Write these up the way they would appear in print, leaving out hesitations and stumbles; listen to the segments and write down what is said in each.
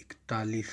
41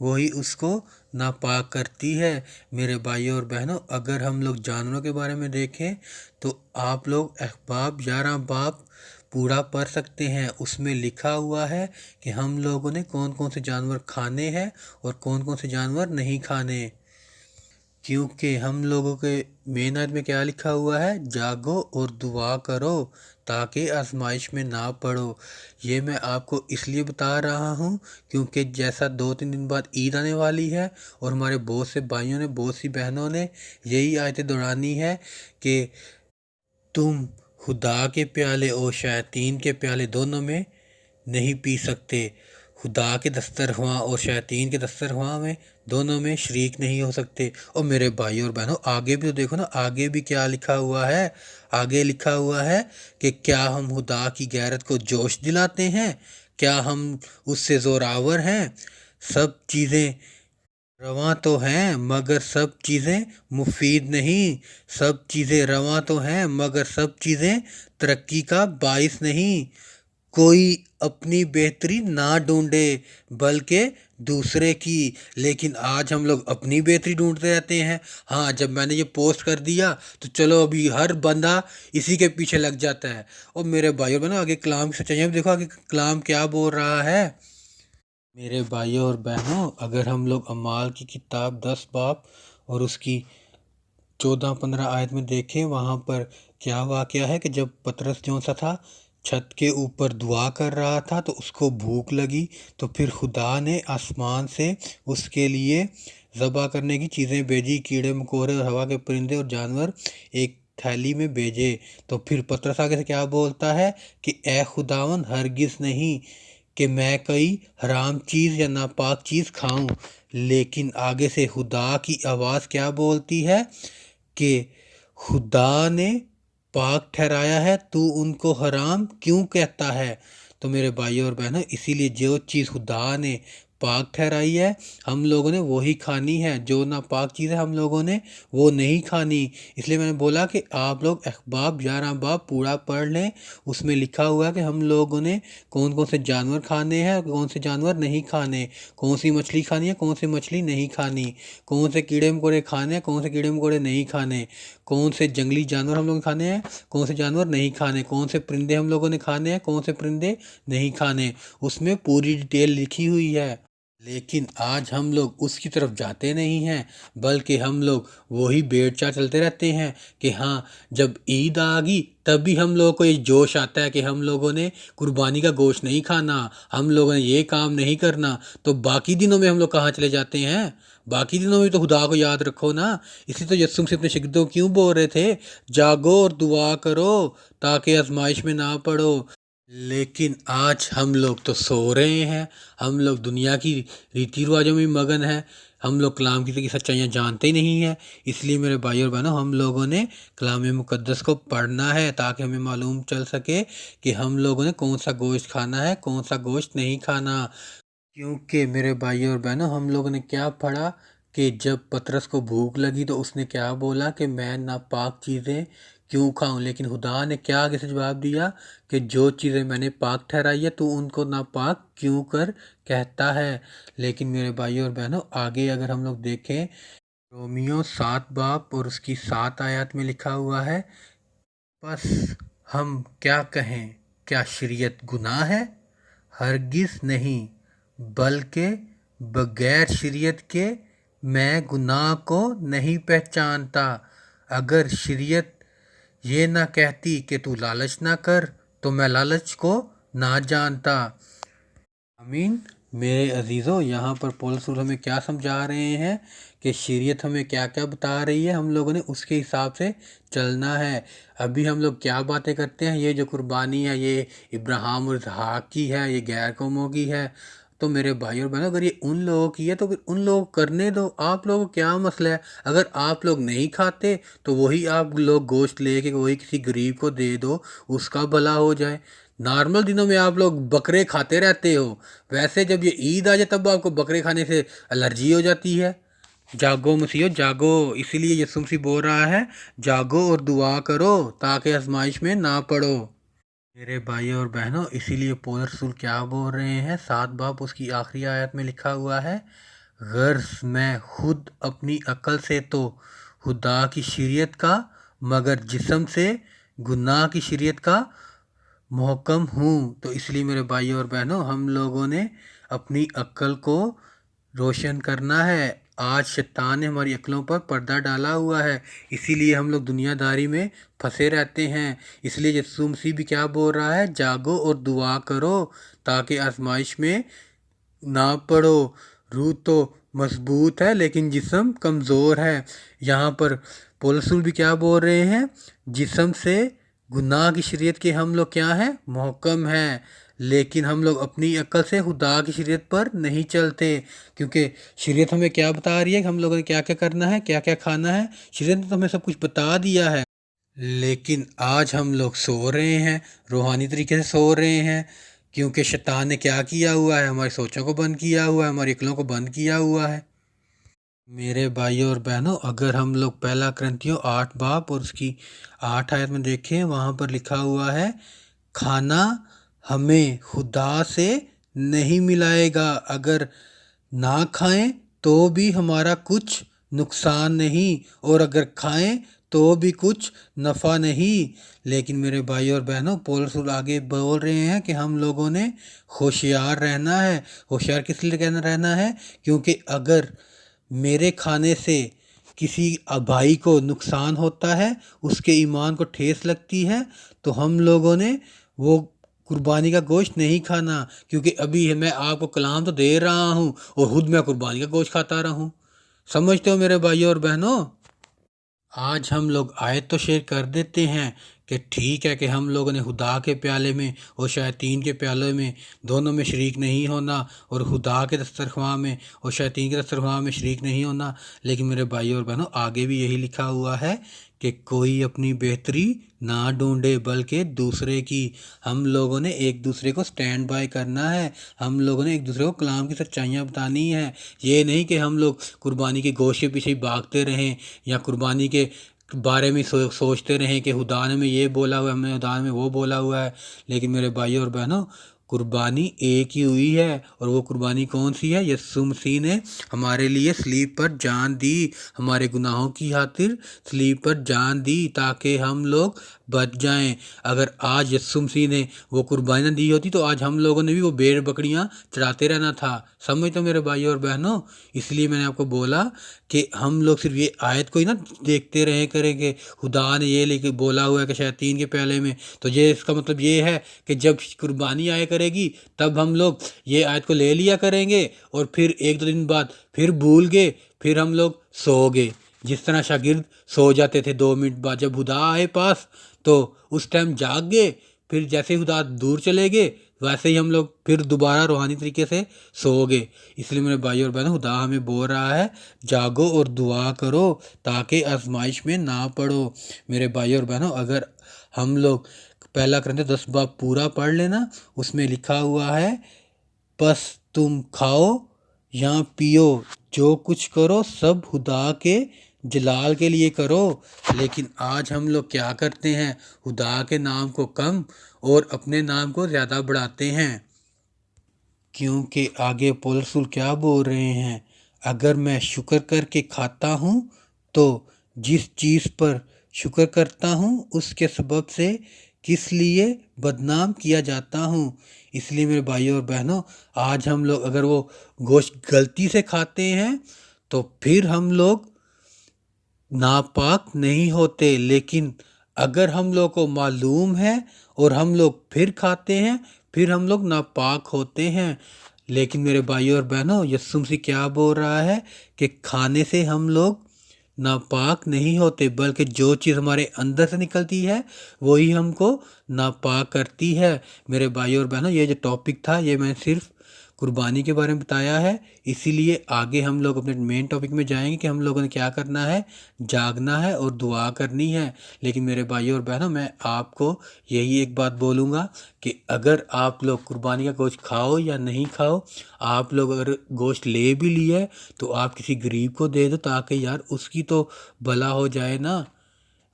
وہی اس کو ناپاک کرتی ہے۔ میرے بھائیوں اور بہنوں، اگر ہم لوگ جانوروں کے بارے میں دیکھیں تو آپ لوگ احباب 11 باب پورا پڑھ سکتے ہیں۔ اس میں لکھا ہوا ہے کہ ہم لوگوں نے کون کون سے جانور کھانے ہیں اور کون کون سے جانور نہیں کھانے، کیونکہ ہم لوگوں کے مین آیت میں کیا لکھا ہوا ہے؟ جاگو اور دعا کرو تاکہ آزمائش میں نہ پڑو۔ یہ میں آپ کو اس لیے بتا رہا ہوں کیونکہ جیسا 2-3 دن بعد عید آنے والی ہے اور ہمارے بہت سے بھائیوں نے، بہت سی بہنوں نے یہی آیتیں دہرانی ہے کہ تم خدا کے پیالے اور شیاطین کے پیالے دونوں میں نہیں پی سکتے، خدا کے دسترخواں اور شیاطین کے دسترخواں میں دونوں میں شریک نہیں ہو سکتے۔ اور میرے بھائی اور بہنوں، آگے بھی تو دیکھو نا، آگے بھی کیا لکھا ہوا ہے؟ آگے لکھا ہوا ہے کہ کیا ہم خدا کی غیرت کو جوش دلاتے ہیں؟ کیا ہم اس سے زوراور ہیں؟ سب چیزیں رواں تو ہیں مگر سب چیزیں مفید نہیں، سب چیزیں رواں تو ہیں مگر سب چیزیں ترقی کا باعث نہیں۔ کوئی اپنی بہتری نہ ڈھونڈے بلکہ دوسرے کی، لیکن آج ہم لوگ اپنی بہتری ڈھونڈتے رہتے ہیں۔ ہاں، جب میں نے یہ پوسٹ کر دیا تو چلو ابھی ہر بندہ اسی کے پیچھے لگ جاتا ہے۔ اور میرے بھائیوں بہنوں، آگے کلام کی سچائیاں دیکھو، آگے کلام کیا بول رہا ہے۔ میرے بھائیوں اور بہنوں، اگر ہم لوگ اعمال کی کتاب 10 باب اور اس کی 14-15 آیت میں دیکھیں، وہاں پر کیا واقعہ ہے کہ جب پطرس جو سا تھا چھت کے اوپر دعا کر رہا تھا تو اس کو بھوک لگی، تو پھر خدا نے آسمان سے اس کے لیے ذبح کرنے کی چیزیں بھیجی، کیڑے مکوڑے اور ہوا کے پرندے اور جانور ایک تھیلی میں بھیجے۔ تو پھر پطرس آگے سے کیا بولتا ہے کہ اے خداوند، ہرگز نہیں کہ میں کوئی حرام چیز یا ناپاک چیز کھاؤں، لیکن آگے سے خدا کی آواز کیا بولتی ہے کہ خدا نے پاک ٹھہرایا ہے، تو ان کو حرام کیوں کہتا ہے؟ تو میرے بھائیوں اور بہنوں، اسی لیے جو چیز خدا نے پاک ٹھہرائی ہے ہم لوگوں نے وہی کھانی ہے، جو ناپاک چیز ہے ہم لوگوں نے وہ نہیں کھانی۔ اس لیے میں نے بولا کہ آپ لوگ احباب 11 باب پورا پڑھ لیں، اس میں لکھا ہوا ہے کہ ہم لوگوں نے کون کون سے جانور کھانے ہیں اور کون سے جانور نہیں کھانے، کون سی مچھلی کھانی ہے، کون سی مچھلی نہیں کھانی، کون سے کیڑے مکوڑے کھانے ہیں، کون سے کیڑے مکوڑے نہیں کھانے، کون سے جنگلی جانور ہم لوگوں نے کھانے ہیں، کون سے جانور نہیں کھانے، کون سے پرندے ہم لوگوں نے کھانے ہیں، کون سے پرندے نہیں کھانے۔ اس میں پوری ڈیٹیل لکھی ہوئی ہے، لیکن آج ہم لوگ اس کی طرف جاتے نہیں ہیں، بلکہ ہم لوگ وہی بھیڑ چال چلتے رہتے ہیں کہ ہاں جب عید آ گئی تب بھی ہم لوگوں کو یہ جوش آتا ہے کہ ہم لوگوں نے قربانی کا گوشت نہیں کھانا، ہم لوگوں نے یہ کام نہیں کرنا، تو باقی دنوں میں ہم لوگ کہاں چلے جاتے ہیں؟ باقی دنوں میں تو خدا کو یاد رکھو نا۔ اسی تو یسوع مسیح اپنے شاگردوں کو کیوں بول رہے تھے؟ جاگو اور دعا کرو تاکہ آزمائش میں نہ پڑو۔ لیکن آج ہم لوگ تو سو رہے ہیں، ہم لوگ دنیا کی ریتی رواجوں میں مگن ہیں، ہم لوگ کلام کی سچائیاں جانتے ہی نہیں ہیں۔ اس لیے میرے بھائی اور بہنوں، ہم لوگوں نے کلام مقدس کو پڑھنا ہے تاکہ ہمیں معلوم چل سکے کہ ہم لوگوں نے کون سا گوشت کھانا ہے، کون سا گوشت نہیں کھانا۔ کیونکہ میرے بھائی اور بہنوں، ہم لوگوں نے کیا پڑھا کہ جب پطرس کو بھوک لگی تو اس نے کیا بولا کہ میں ناپاک چیزیں کیوں کھاؤں، لیکن خدا نے کیا آگے سے جواب دیا کہ جو چیزیں میں نے پاک ٹھہرائی ہے تو ان کو ناپاک کیوں کر کہتا ہے۔ لیکن میرے بھائی اور بہنوں، آگے اگر ہم لوگ دیکھیں، رومیو 7 باب اور اس کی 7 آیات میں لکھا ہوا ہے، بس ہم کیا کہیں، کیا شریعت گناہ ہے؟ ہرگز نہیں، بلکہ بغیر شریعت کے میں گناہ کو نہیں پہچانتا۔ اگر شریعت یہ نہ کہتی کہ تو لالچ نہ کر تو میں لالچ کو نہ جانتا۔ آمین۔ میرے عزیزو، یہاں پر پولس رسول ہمیں کیا سمجھا رہے ہیں کہ شریعت ہمیں کیا کیا بتا رہی ہے، ہم لوگوں نے اس کے حساب سے چلنا ہے۔ ابھی ہم لوگ کیا باتیں کرتے ہیں، یہ جو قربانی ہے یہ ابراہیم اور اسحاق کی ہے، یہ غیر قوموں کی ہے۔ تو میرے بھائی اور بہنوں، اگر یہ ان لوگوں کی ہے تو پھر ان لوگوں کو کرنے دو، آپ لوگوں کو کیا مسئلہ ہے؟ اگر آپ لوگ نہیں کھاتے تو وہی آپ لوگ گوشت لے کے وہی کسی غریب کو دے دو، اس کا بھلا ہو جائے۔ نارمل دنوں میں آپ لوگ بکرے کھاتے رہتے ہو، ویسے جب یہ عید آ جائے تب آپ کو بکرے کھانے سے الرجی ہو جاتی ہے۔ جاگو مسیحو جاگو، اسی لیے یسوع مسیح بول رہا ہے جاگو اور دعا کرو تاکہ آزمائش میں نہ پڑو۔ میرے بھائی اور بہنوں، اسی لیے پولس رسول کیا بول رہے ہیں، 7 باب اس کی آخری آیت میں لکھا ہوا ہے، غرض میں خود اپنی عقل سے تو خدا کی شریعت کا مگر جسم سے گناہ کی شریعت کا محکم ہوں۔ تو اس لیے میرے بھائیوں اور بہنوں، ہم لوگوں نے اپنی عقل کو روشن کرنا ہے۔ آج شیطان نے ہماری عقلوں پر پردہ ڈالا ہوا ہے، اسی لیے ہم لوگ دنیا داری میں پھنسے رہتے ہیں۔ اس لیے یسوع مسیح بھی کیا بول رہا ہے؟ جاگو اور دعا کرو تاکہ آزمائش میں نہ پڑو۔ روح تو مضبوط ہے لیکن جسم کمزور ہے۔ یہاں پر پولس رسول بھی کیا بول رہے ہیں؟ جسم سے گناہ کی شریعت کے ہم لوگ کیا ہیں؟ محکم ہیں، لیکن ہم لوگ اپنی عقل سے خدا کی شریعت پر نہیں چلتے، کیونکہ شریعت ہمیں کیا بتا رہی ہے کہ ہم لوگوں نے کیا کیا کرنا ہے، کیا کیا کھانا ہے۔ شریعت نے تو ہمیں سب کچھ بتا دیا ہے، لیکن آج ہم لوگ سو رہے ہیں، روحانی طریقے سے سو رہے ہیں، کیونکہ شیطان نے کیا کیا ہوا ہے؟ ہماری سوچوں کو بند کیا ہوا ہے، ہماری عقلوں کو بند کیا ہوا ہے۔ میرے بھائیوں اور بہنوں، اگر ہم لوگ پہلا کرنتھیوں 8 باب اور اس کی 8 آیت میں دیکھیں، وہاں پر لکھا ہوا ہے کھانا ہمیں خدا سے نہیں ملائے گا، اگر نہ کھائیں تو بھی ہمارا کچھ نقصان نہیں، اور اگر کھائیں تو بھی کچھ نفع نہیں۔ لیکن میرے بھائی اور بہنوں، پولس رسول آگے بول رہے ہیں کہ ہم لوگوں نے ہوشیار رہنا ہے۔ ہوشیار کس لیے رہنا ہے؟ کیونکہ اگر میرے کھانے سے کسی بھائی کو نقصان ہوتا ہے، اس کے ایمان کو ٹھیس لگتی ہے، تو ہم لوگوں نے وہ قربانی کا گوشت نہیں کھانا، کیونکہ ابھی میں آپ کو کلام تو دے رہا ہوں اور خود میں قربانی کا گوشت کھاتا رہوں۔ سمجھتے ہو میرے بھائیوں اور بہنوں؟ آج ہم لوگ آیت تو شیئر کر دیتے ہیں کہ ٹھیک ہے کہ ہم لوگوں نے خدا کے پیالے میں اور شیاطین کے پیالے میں دونوں میں شریک نہیں ہونا، اور خدا کے دسترخواں میں اور شیاطین کے دسترخواں میں شریک نہیں ہونا، لیکن میرے بھائیوں اور بہنوں آگے بھی یہی لکھا ہوا ہے کہ کوئی اپنی بہتری نہ ڈھونڈے بلکہ دوسرے کی۔ ہم لوگوں نے ایک دوسرے کو سٹینڈ بائی کرنا ہے، ہم لوگوں نے ایک دوسرے کو کلام کی سچائیاں بتانی ہیں۔ یہ نہیں کہ ہم لوگ قربانی کے گوشت کے پیچھے بھاگتے رہیں یا قربانی کے بارے میں سوچتے رہیں کہ خدا نے میں یہ بولا ہوا ہے، ہم نے خدا میں وہ بولا ہوا ہے۔ لیکن میرے بھائیوں اور بہنوں، قربانی ایک ہی ہوئی ہے، اور وہ قربانی کون سی ہے؟ یسوع مسیح نے ہمارے لیے صلیب پر جان دی، ہمارے گناہوں کی خاطر صلیب پر جان دی تاکہ ہم لوگ بچ جائیں۔ اگر آج یسوع مسیح نے وہ قربانی نہ دی ہوتی تو آج ہم لوگوں نے بھی وہ بھیڑ بکریاں چراتے رہنا تھا۔ سمجھ تو میرے بھائیوں اور بہنوں، اس لیے میں نے آپ کو بولا کہ ہم لوگ صرف یہ آیت کو ہی نہ دیکھتے رہے کریں کہ خدا نے یہ لے کے بولا ہوا ہے کہ شیاطین کے پیالے میں، تو یہ اس کا مطلب یہ ہے کہ جب قربانی آیا کرے گی تب ہم لوگ یہ آیت کو لے لیا کریں گے، اور پھر ایک دو دن بعد پھر بھول گئے، پھر ہم لوگ سو گئے۔ جس طرح شاگرد سو جاتے تھے 2 منٹ بعد، جب خدا آئے پاس تو اس ٹائم جاگ گئے، پھر جیسے خدا دور چلے گئے ویسے ہی ہم لوگ پھر دوبارہ روحانی طریقے سے سو گئے۔ اس لیے میرے بھائی اور بہنوں، خدا ہمیں بول رہا ہے جاگو اور دعا کرو تاکہ آزمائش میں نہ پڑو۔ میرے بھائی اور بہنوں، اگر ہم لوگ پہلا کرنتھیوں 10 باب پورا پڑھ لینا، اس میں لکھا ہوا ہے پس تم کھاؤ یا پیو، جو کچھ کرو سب خدا کے جلال کے لیے کرو۔ لیکن آج ہم لوگ کیا کرتے ہیں؟ خدا کے نام کو کم اور اپنے نام کو زیادہ بڑھاتے ہیں، کیونکہ آگے پولس رسول کیا بول رہے ہیں؟ اگر میں شکر کر کے کھاتا ہوں تو جس چیز پر شکر کرتا ہوں اس کے سبب سے کس لیے بدنام کیا جاتا ہوں۔ اس لیے میرے بھائیوں اور بہنوں، آج ہم لوگ اگر وہ گوشت غلطی سے کھاتے ہیں تو پھر ہم لوگ ناپاک نہیں ہوتے، لیکن اگر ہم لوگ کو معلوم ہے اور ہم لوگ پھر کھاتے ہیں پھر ہم لوگ ناپاک ہوتے ہیں۔ لیکن میرے بھائیوں اور بہنوں، یسوع مسیح کیا بول رہا ہے کہ کھانے سے ہم لوگ ناپاک نہیں ہوتے، بلکہ جو چیز ہمارے اندر سے نکلتی ہے وہی ہم کو ناپاک کرتی ہے۔ میرے بھائیوں اور بہنوں، یہ جو ٹاپک تھا یہ میں صرف قربانی کے بارے میں بتایا ہے، اسی لیے آگے ہم لوگ اپنے مین ٹاپک میں جائیں گے کہ ہم لوگوں نے کیا کرنا ہے، جاگنا ہے اور دعا کرنی ہے۔ لیکن میرے بھائیوں اور بہنوں، میں آپ کو یہی ایک بات بولوں گا کہ اگر آپ لوگ قربانی کا گوشت کھاؤ یا نہیں کھاؤ، آپ لوگ اگر گوشت لے بھی لیے تو آپ کسی غریب کو دے دو تاکہ یار اس کی تو بھلا ہو جائے نا۔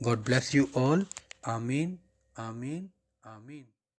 God bless you all. Amen. Amen. Amen.